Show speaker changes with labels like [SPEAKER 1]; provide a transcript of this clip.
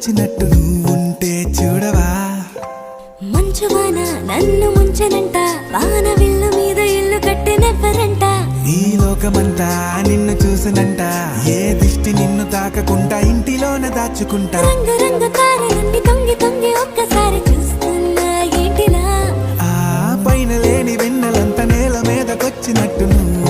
[SPEAKER 1] వచ్చినట్టు నువ్వుంటే చూడవా.
[SPEAKER 2] మంచువాన నన్ను ముంచనంట, వాన విల్లు మీద ఇల్లు కట్టెనెవ్వరంట.
[SPEAKER 1] ఈ లోకమంతా నిన్ను చూసనంట, ఏ దిష్టి నిన్ను తాకకుండా ఇంటిలోన దాచుకుంటా.
[SPEAKER 2] రంగు రంగు తారలన్నీ తొంగి తొంగి ఒక్కసారి చూస్తున్నా ఏంటిలా.
[SPEAKER 1] ఆ పైన లేని వెన్నెలంత నేల మీదకొచ్చినట్టు నువ్వు